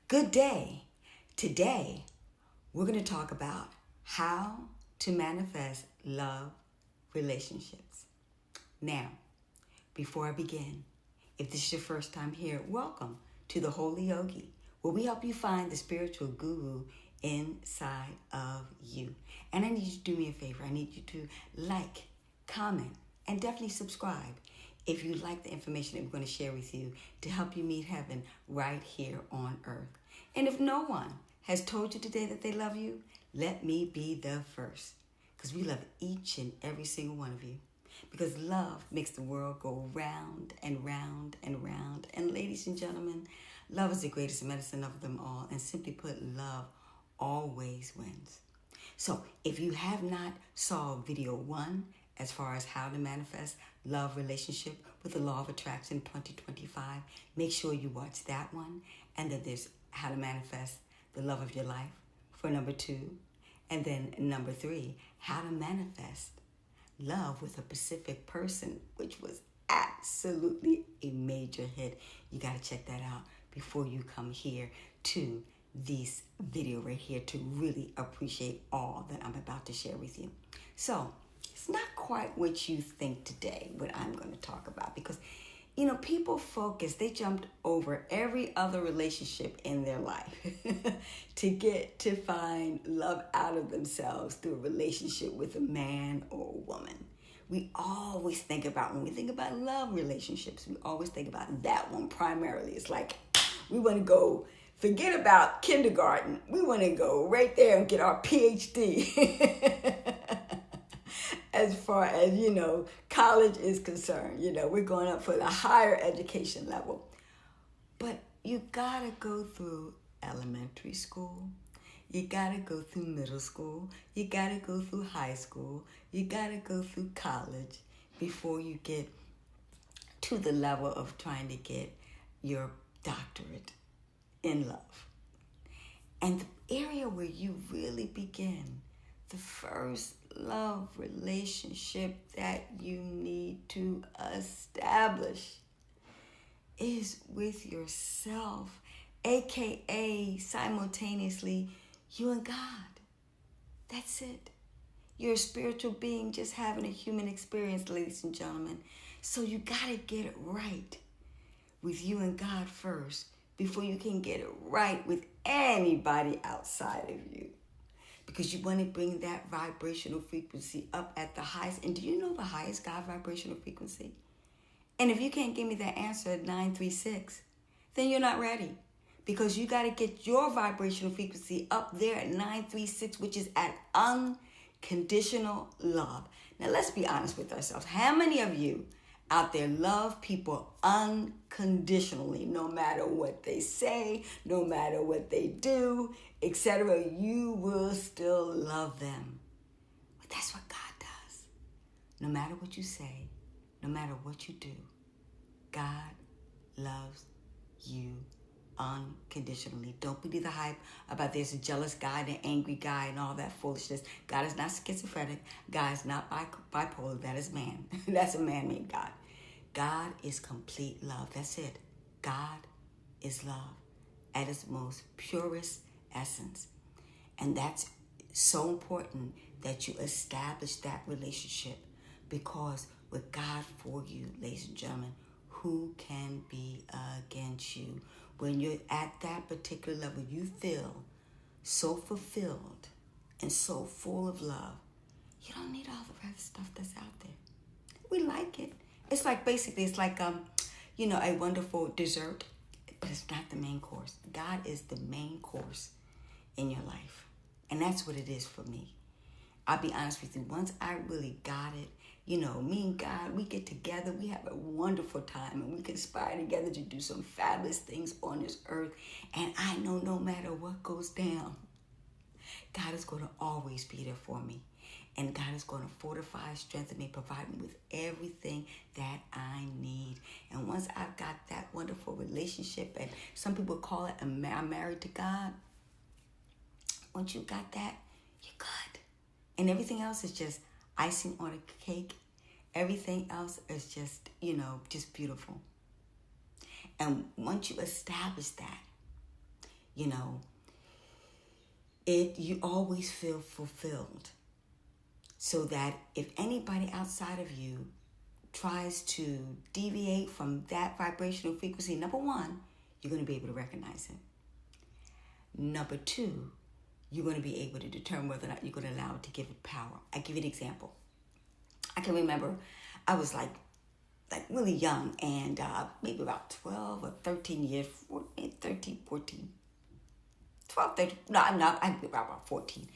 Good day. Today, we're going to talk about how to manifest love relationships. Now, before I begin, if this is your first time here, welcome to the Holy Yogi, where we help you find the spiritual guru inside of you. And I need you to do me a favor. I need you to like, comment, and definitely subscribe if you like the information that we're going to share with you to help you meet heaven right here on earth. And if no one has told you today that they love you, let me be the first, because we love each and every single one of you. Because love makes the world go round and round and round. And ladies and gentlemen, love is the greatest medicine of them all. And simply put, love always wins. So if you have not saw video 1 as far as how to manifest love relationship with the law of attraction 2025, make sure you watch that one. And then there's how to manifest the love of your life for number 2. And then number 3, how to manifest love with a specific person, which was absolutely a major hit. You got to check that out before you come here to this video right here to really appreciate all that I'm about to share with you. So it's not quite what you think today, what I'm going to talk about, because people focus, they jumped over every other relationship in their life to find love out of themselves through a relationship with a man or a woman. We always think about, when we think about love relationships, we always think about that one primarily. It's like we want to go, forget about kindergarten. We want to go right there and get our PhD. As far as, college is concerned, we're going up for the higher education level. But you got to go through elementary school. You got to go through middle school. You got to go through high school. You got to go through college before you get to the level of trying to get your doctorate in love. And the area where you really begin, the first love relationship that you need to establish, is with yourself, aka simultaneously you and God. That's it. You're a spiritual being just having a human experience, ladies and gentlemen. So you got to get it right with you and God first before you can get it right with anybody outside of you. Because you want to bring that vibrational frequency up at the highest. And do you know the highest God vibrational frequency? And if you can't give me that answer at 936, then you're not ready. Because you got to get your vibrational frequency up there at 936, which is at unconditional love. Now, let's be honest with ourselves. How many of you out there love people unconditionally, no matter what they say, no matter what they do, etc.? You will still love them. But that's what God does. No matter what you say, no matter what you do, God loves you unconditionally. Don't believe the hype about there's a jealous guy and an angry guy and all that foolishness. God is not schizophrenic. God is not bipolar. That is man. That's a man-made God. God is complete love. That's it. God is love at its most purest essence. And that's so important that you establish that relationship, because with God for you, ladies and gentlemen, who can be against you? When you're at that particular level, you feel so fulfilled and so full of love. You don't need all the other stuff that's out there. We like it. It's like, basically, it's like, a wonderful dessert, but it's not the main course. God is the main course in your life. And that's what it is for me. I'll be honest with you. Once I really got it, me and God, we get together, we have a wonderful time, and we conspire together to do some fabulous things on this earth. And I know no matter what goes down, God is going to always be there for me. And God is going to fortify, strengthen me, provide me with everything that I need. And once I've got that wonderful relationship, and some people call it I'm married to God, once you got that, you're good. And everything else is just icing on a cake. Everything else is just, just beautiful. And once you establish that, You know, you always feel fulfilled. So that if anybody outside of you tries to deviate from that vibrational frequency, number one, you're going to be able to recognize it. Number two, you're going to be able to determine whether or not you're going to allow it to give it power. I'll give you an example. I can remember I was like really young, and maybe about 12 or 13 years, 14, 12, 13, no, I'm not, I'm about 14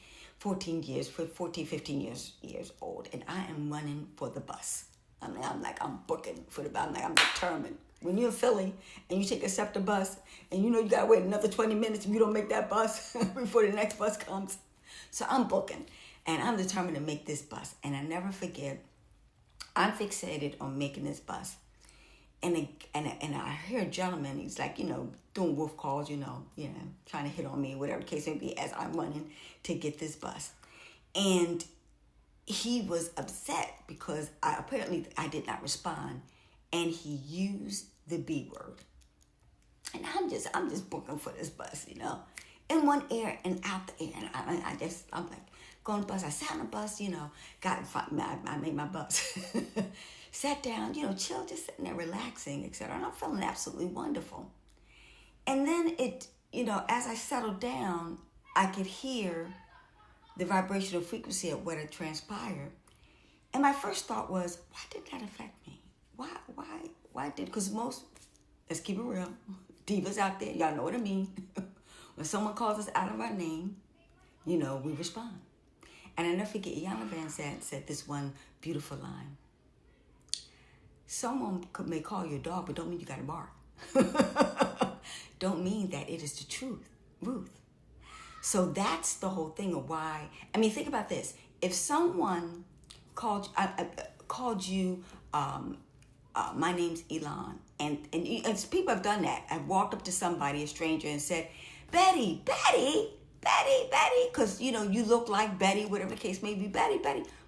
years, 14, 15 years old, and I am running for the bus. I'm booking for the bus. I'm determined. When you're in Philly and you take a SEPTA bus and you know you got to wait another 20 minutes if you don't make that bus before the next bus comes. So I'm booking, and I'm determined to make this bus. And I never forget, I'm fixated on making this bus. And I hear a gentleman, he's like, doing wolf calls, trying to hit on me, whatever the case may be, as I'm running to get this bus. And he was upset because apparently I did not respond, and he used the B word. And I'm just booking for this bus, in one ear and out the ear. And I'm like, go on the bus. I sat on the bus, I made my bus. Sat down, chill, just sitting there relaxing, etc. And I'm feeling absolutely wonderful. And then as I settled down, I could hear the vibrational frequency of what had transpired. And my first thought was, why did that affect me? Why did, because let's keep it real, divas out there, y'all know what I mean. When someone calls us out of our name, we respond. And I never forget, Iyanla Vanzant said this one beautiful line. Someone may call you a dog, but don't mean you got to bark. Don't mean that it is the truth, Ruth. So that's the whole thing of why. Think about this. If someone called you, my name's Elon, and people have done that. I've walked up to somebody, a stranger, and said, Betty, because, you look like Betty, whatever the case may be, Betty.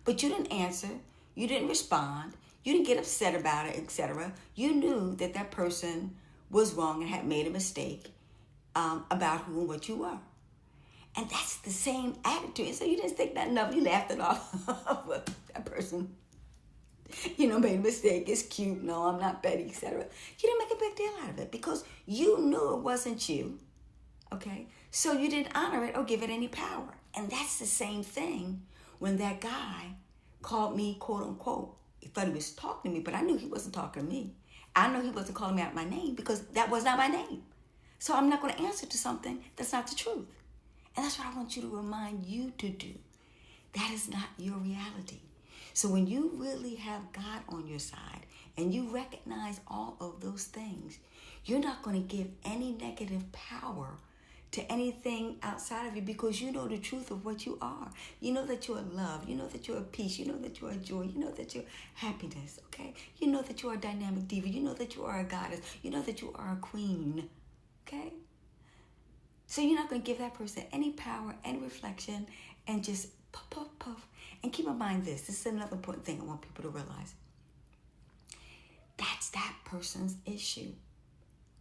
But you didn't answer. You didn't respond. You didn't get upset about it, etc. You knew that person was wrong and had made a mistake about who and what you were. And that's the same attitude. So you didn't think nothing of it. You laughed it off. Well, that person, made a mistake. It's cute. No, I'm not Betty, etc. You didn't make a big deal out of it because you knew it wasn't you. Okay? So you didn't honor it or give it any power. And that's the same thing when that guy called me, quote unquote. He thought he was talking to me, but I knew he wasn't talking to me. I know he wasn't calling me out my name because that was not my name. So I'm not going to answer to something that's not the truth. And that's what I want you to remind you to do. That is not your reality. So when you really have God on your side and you recognize all of those things, you're not going to give any negative power to anything outside of you because you know the truth of what you are. You know that you're love. You know that you're peace. You know that you're joy. You know that you're happiness, okay? You know that you are a dynamic diva. You know that you are a goddess. You know that you are a queen, okay? So you're not going to give that person any power, any reflection, and just puff, puff, puff. And keep in mind this. This is another important thing I want people to realize. That's that person's issue.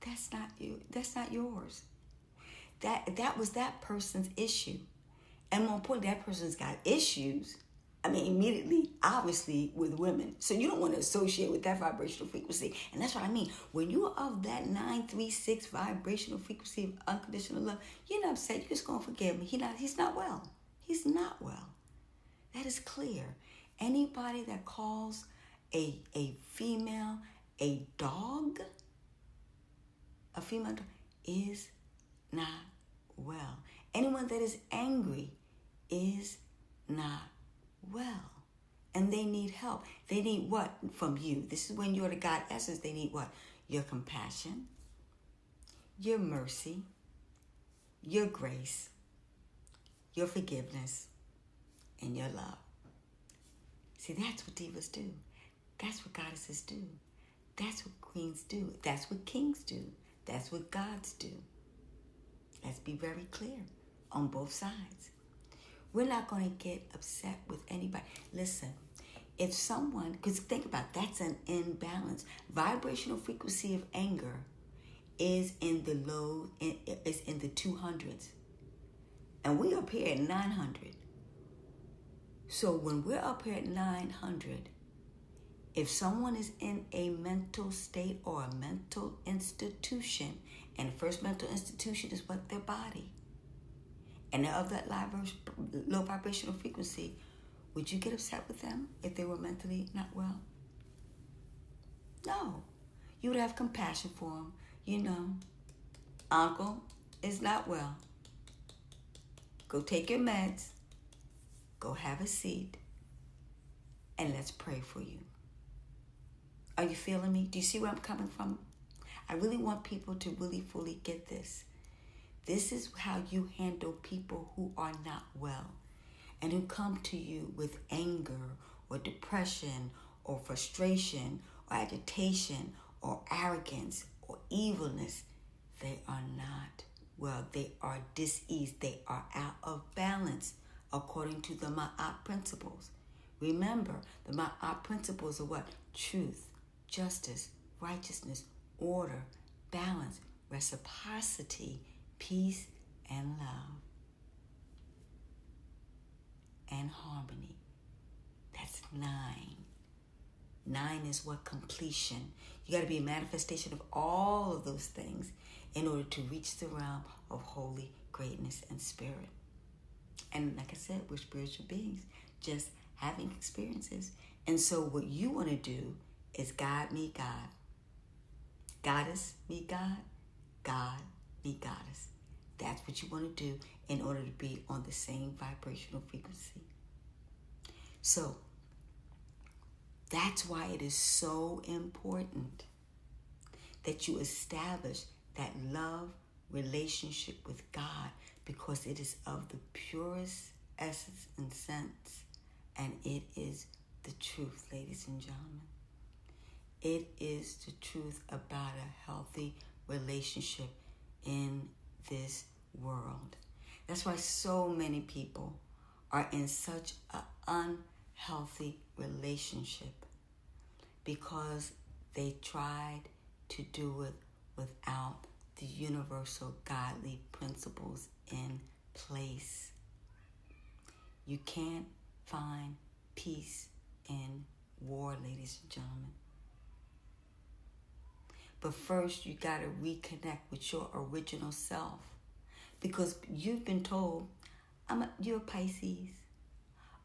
That's not you. That's not yours. That was that person's issue. And more importantly, that person's got issues. Immediately, obviously, with women. So you don't want to associate with that vibrational frequency. And that's what I mean. When you're of that 936 vibrational frequency of unconditional love, you're not upset. You're just going to forgive him. He's not well. He's not well. That is clear. Anybody that calls a female a dog, a female dog, is not well. Anyone that is angry is not well. And they need help. They need what from you? This is when you're the God essence. They need what? Your compassion, your mercy, your grace, your forgiveness, and your love. See, that's what divas do. That's what goddesses do. That's what queens do. That's what kings do. That's what gods do. Let's be very clear on both sides. We're not going to get upset with anybody. Listen, if someone, because think about it, that's an imbalance. Vibrational frequency of anger is in the low, is in the 200s. And we up here at 900. So when we're up here at 900, if someone is in a mental state or a mental institution, and the first mental institution is what? Their body. And they're of that low vibrational frequency, would you get upset with them if they were mentally not well? No. You would have compassion for them. You know, uncle is not well. Go take your meds. Go have a seat. And let's pray for you. Are you feeling me? Do you see where I'm coming from? I really want people to really fully get this. This is how you handle people who are not well and who come to you with anger or depression or frustration or agitation or arrogance or evilness. They are not well. They are diseased. They are out of balance according to the Ma'at principles. Remember, the Ma'at principles are what? Truth, justice, righteousness, order, balance, reciprocity, peace, and love, and harmony. That's 9. 9 is what? Completion. You got to be a manifestation of all of those things in order to reach the realm of holy greatness and spirit. And like I said, we're spiritual beings, just having experiences. And so what you want to do is God meet God. Goddess meet God. God meet goddess. That's what you want to do in order to be on the same vibrational frequency. So that's why it is so important that you establish that love relationship with God, because it is of the purest essence and sense, and it is the truth, ladies and gentlemen. It is the truth about a healthy relationship in this world. That's why so many people are in such an unhealthy relationship, because they tried to do it without the universal godly principles in place. You can't find peace in war, ladies and gentlemen. But first, you got to reconnect with your original self, because you've been told, you're Pisces,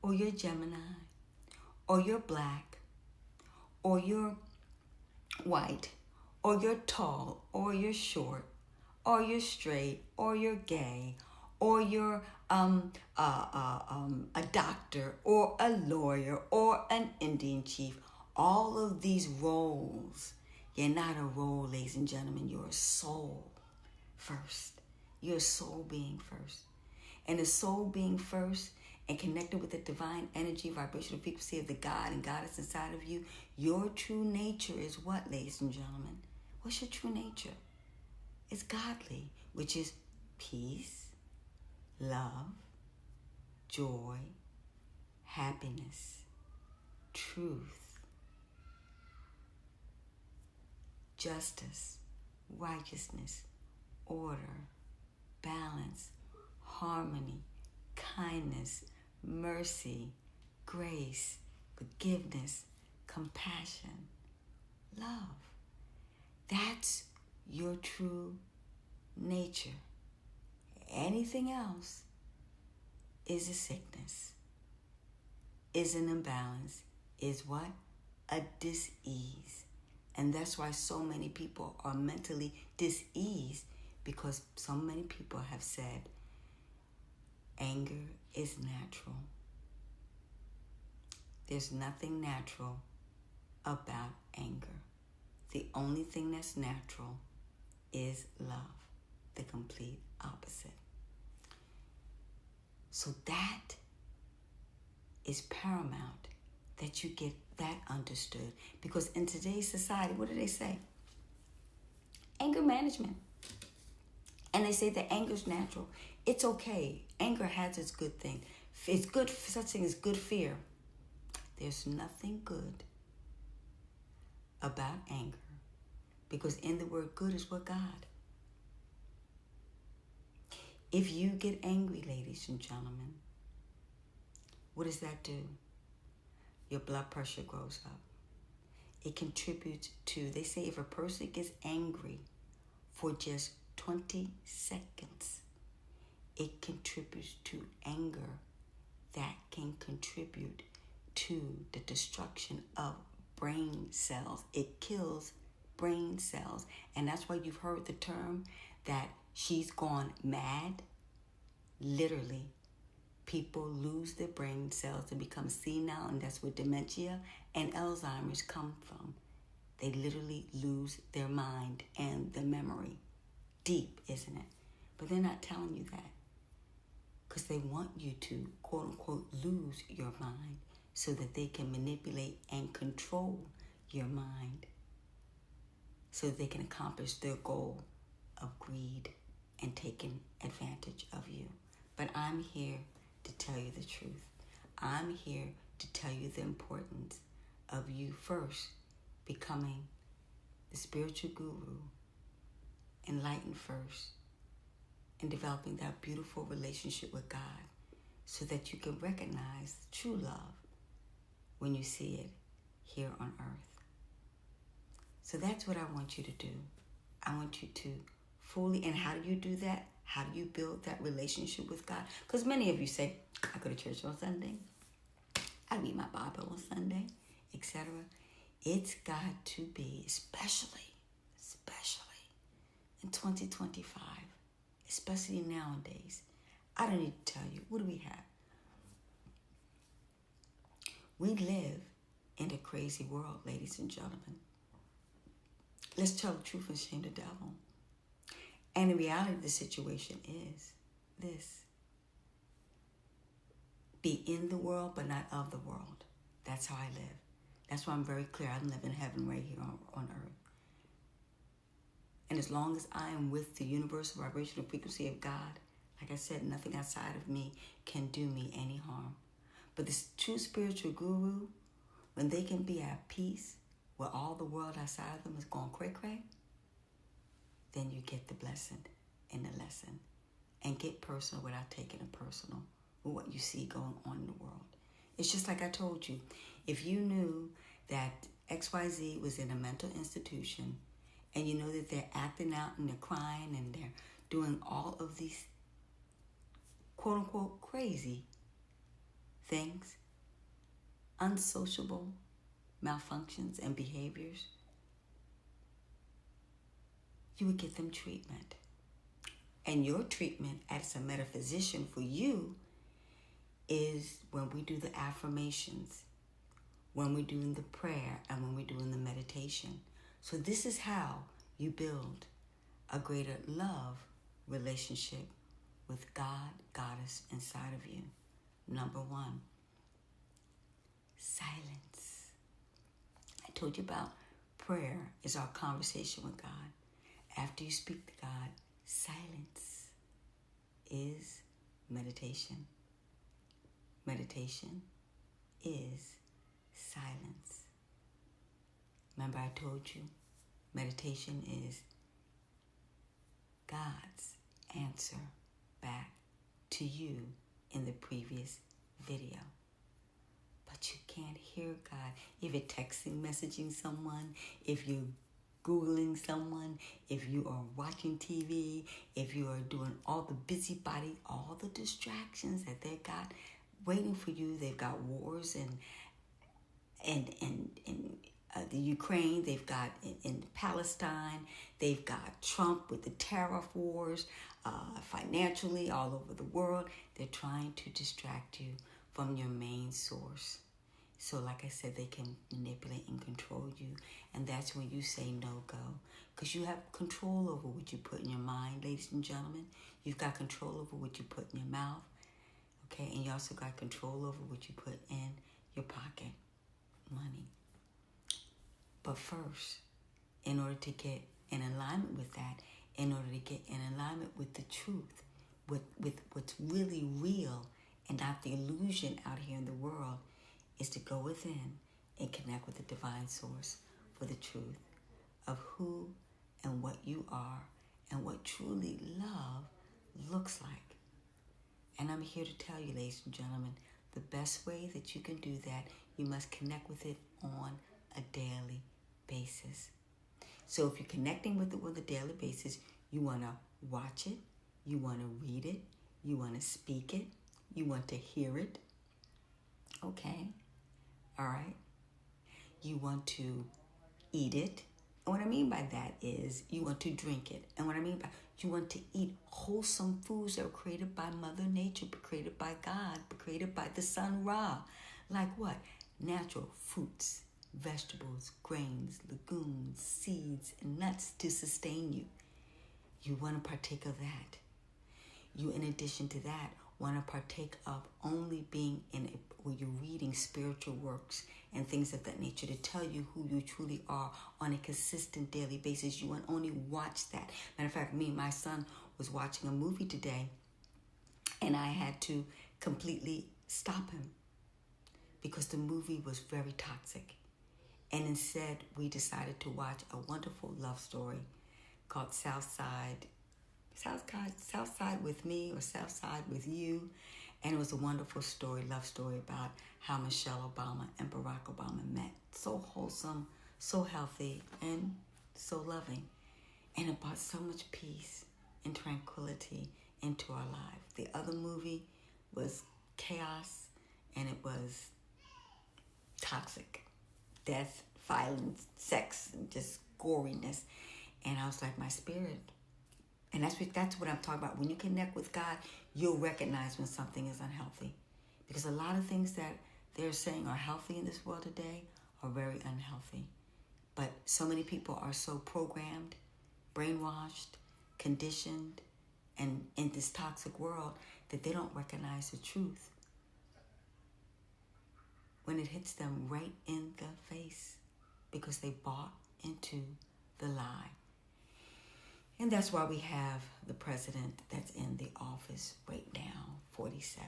or you're Gemini, or you're black, or you're white, or you're tall, or you're short, or you're straight, or you're gay, or you're a doctor, or a lawyer, or an Indian chief. All of these roles. You're not a role, ladies and gentlemen. You're a soul first. You're a soul being first. And the soul being first and connected with the divine energy, vibrational frequency of the God and Goddess inside of you, your true nature is what, ladies and gentlemen? What's your true nature? It's godly, which is peace, love, joy, happiness, truth, justice, righteousness, order, balance, harmony, kindness, mercy, grace, forgiveness, compassion, love. That's your true nature. Anything else is a sickness, is an imbalance, is what? A dis-ease. And that's why so many people are mentally dis-eased, because so many people have said anger is natural. There's nothing natural about anger. The only thing that's natural is love, the complete opposite. So that is paramount, that you get that understood. Because in today's society, what do they say? Anger management. And they say that anger is natural. It's okay. Anger has its good thing. It's good, such thing as good fear. There's nothing good about anger, Because in the word good is what God. If you get angry, ladies and gentlemen, what does that do? Your blood pressure goes up. It contributes to, they say if a person gets angry for just 20 seconds, it contributes to anger that can contribute to the destruction of brain cells. It kills brain cells. And that's why you've heard the term that she's gone mad. Literally, people lose their brain cells to become senile, and that's where dementia and Alzheimer's come from. They literally lose their mind and the memory. Deep, isn't it? But they're not telling you that because they want you to, quote unquote, lose your mind so that they can manipulate and control your mind so that they can accomplish their goal of greed and taking advantage of you. But I'm here to tell you the truth. I'm here to tell you the importance of you first becoming the spiritual guru, enlightened first, and developing that beautiful relationship with God so that you can recognize true love when you see it here on earth. So that's what I want you to do. I want you to fully, and how do you do that? How do you build that relationship with God? Because many of you say, I go to church on Sunday, I read my Bible on Sunday, etc. It's got to be, especially in 2025, especially nowadays. I don't need to tell you, what do we have? We live in a crazy world, ladies and gentlemen. Let's tell the truth and shame the devil. And the reality of the situation is this. Be in the world, but not of the world. That's how I live. That's why I'm very clear. I live in heaven right here on earth. And as long as I am with the universal vibrational frequency of God, like I said, nothing outside of me can do me any harm. But this true spiritual guru, when they can be at peace where all the world outside of them is going cray-cray, then you get the blessing and the lesson. And get personal without taking it personal with what you see going on in the world. It's just like I told you. If you knew that XYZ was in a mental institution and you know that they're acting out and they're crying and they're doing all of these quote-unquote crazy things, unsociable malfunctions and behaviors, you would get them treatment. And your treatment as a metaphysician for you is when we do the affirmations, when we're doing the prayer, and when we're doing the meditation. So this is how you build a greater love relationship with God, Goddess inside of you. Number one, silence. I told you about prayer is our conversation with God. After you speak to God, silence is meditation. Meditation is silence. Remember I told you, meditation is God's answer back to you in the previous video. But you can't hear God. If you're texting, messaging someone, if you're Googling someone, if you are watching TV, if you are doing all the busybody, all the distractions that they got waiting for you. They've got wars in the Ukraine. They've got in Palestine. They've got Trump with the tariff wars, financially all over the world. They're trying to distract you from your main source. So like I said, they can manipulate and control you. And that's when you say no go. Because you have control over what you put in your mind, ladies and gentlemen. You've got control over what you put in your mouth. Okay, and you also got control over what you put in your pocket, money. But first, in order to get in alignment with that, in order to get in alignment with the truth, with what's really real and not the illusion out here in the world, is to go within and connect with the divine source for the truth of who and what you are and what truly love looks like. And I'm here to tell you, ladies and gentlemen, the best way that you can do that, you must connect with it on a daily basis. So if you're connecting with it on a daily basis, you want to watch it, you want to read it, you want to speak it, you want to hear it. Okay, all right. You want to eat it. And what I mean by that is you want to drink it. And what I mean by you want to eat wholesome foods that were created by Mother Nature, created by God, created by the Sun Ra. Like what? Natural fruits, vegetables, grains, legumes, seeds, and nuts to sustain you. You want to partake of that. You, in addition to that, want to partake of only being where you're reading spiritual works and things of that nature to tell you who you truly are on a consistent daily basis. You want to only watch that. Matter of fact, me and my son was watching a movie today, and I had to completely stop him because the movie was very toxic. And instead, we decided to watch a wonderful love story called Southside with Me or Southside with You. And it was a wonderful story, love story about how Michelle Obama and Barack Obama met. So wholesome, so healthy, and so loving. And it brought so much peace and tranquility into our life. The other movie was chaos, and it was toxic. Death, violence, sex, and just goriness. And I was like, my spirit. And that's what I'm talking about. When you connect with God, you'll recognize when something is unhealthy. Because a lot of things that they're saying are healthy in this world today are very unhealthy. But so many people are so programmed, brainwashed, conditioned, and in this toxic world that they don't recognize the truth when it hits them right in the face because they bought into the lie. And that's why we have the president that's in the office right now, 47.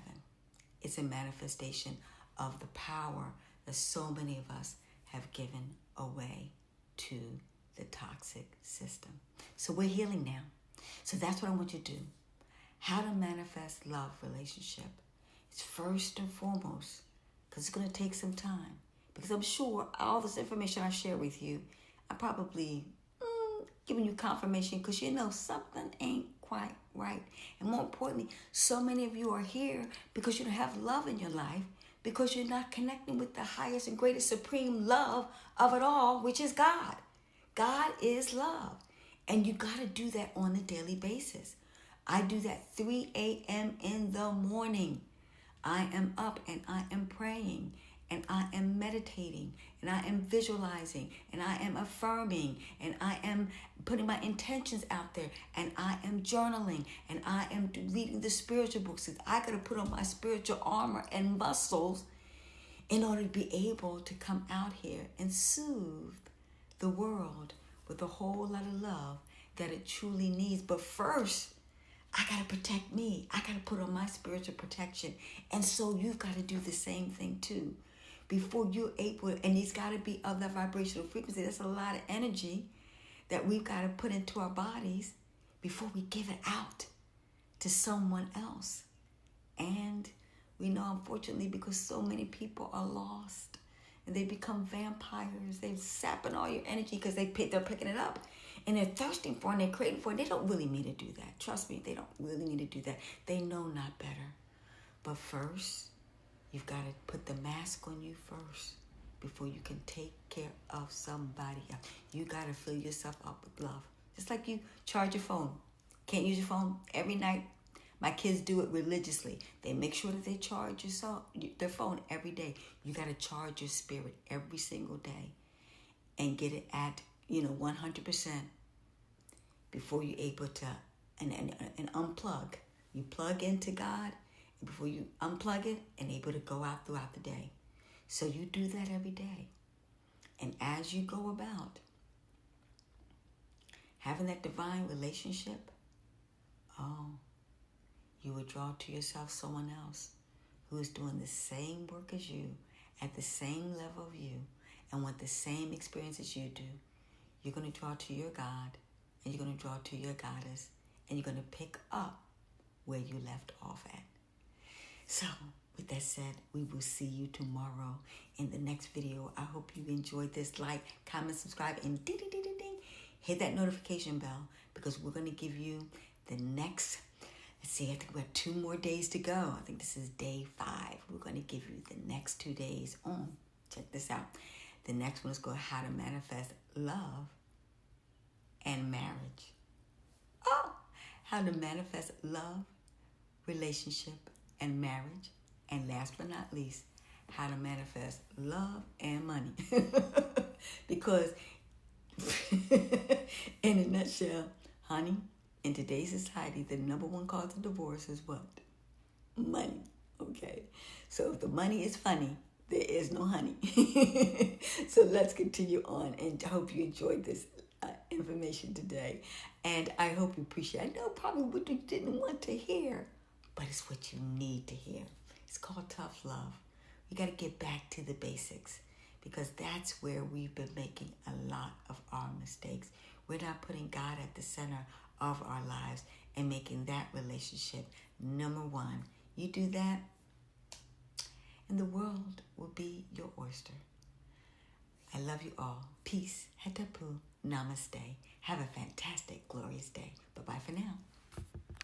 It's a manifestation of the power that so many of us have given away to the toxic system. So we're healing now. So that's what I want you to do. How to manifest love relationship. It's first and foremost, because it's going to take some time. Because I'm sure all this information I share with you, I probably giving you confirmation because you know something ain't quite right. And more importantly, so many of you are here because you don't have love in your life, because you're not connecting with the highest and greatest supreme love of it all, which is God. God is love. And you got to do that on a daily basis. I do that 3 a.m. in the morning. I am up and I am praying. And I am meditating, and I am visualizing, and I am affirming, and I am putting my intentions out there, and I am journaling, and I am reading the spiritual books. I got to put on my spiritual armor and muscles in order to be able to come out here and soothe the world with a whole lot of love that it truly needs. But first, I got to protect me. I got to put on my spiritual protection. And so you've got to do the same thing too. Before you're able, and it's got to be of that vibrational frequency. That's a lot of energy that we've got to put into our bodies before we give it out to someone else. And we know, unfortunately, because so many people are lost and they become vampires. They're sapping all your energy because they're picking it up. And they're thirsting for it and they're craving for it. They don't really need to do that. Trust me, they don't really need to do that. They know not better. But first, you've got to put the mask on you first before you can take care of somebody else. You got to fill yourself up with love. Just like you charge your phone. Can't use your phone every night. My kids do it religiously. They make sure that they charge their phone every day. You got to charge your spirit every single day and get it at 100% before you're able to and unplug. You plug into God before you unplug it and able to go out throughout the day. So you do that every day. And as you go about having that divine relationship, you will draw to yourself someone else who is doing the same work as you, at the same level of you, and want the same experience as you do. you're going to draw to your God, and you're going to draw to your goddess, and you're going to pick up where you left off at. So, with that said, we will see you tomorrow in the next video. I hope you enjoyed this. Like, comment, subscribe, and ding, ding, ding, ding, ding. Hit that notification bell, because we're going to give you the next, let's see, I think we have 2 more days to go. I think this is day 5. We're going to give you the next 2 days on. Check this out. The next one is called How to Manifest Love and Marriage. Oh, how to manifest love, relationship, and marriage. And last but not least, how to manifest love and money. Because in a nutshell, honey, in today's society, the number 1 cause of divorce is what? Money. Okay. So if the money is funny, there is no honey. So let's continue on, and I hope you enjoyed this information today. And I hope you appreciate it. I know probably what you didn't want to hear, but it's what you need to hear. It's called tough love. We got to get back to the basics, because that's where we've been making a lot of our mistakes. We're not putting God at the center of our lives and making that relationship number 1. You do that, and the world will be your oyster. I love you all. Peace. Hetapu. Namaste. Have a fantastic, glorious day. Bye-bye for now.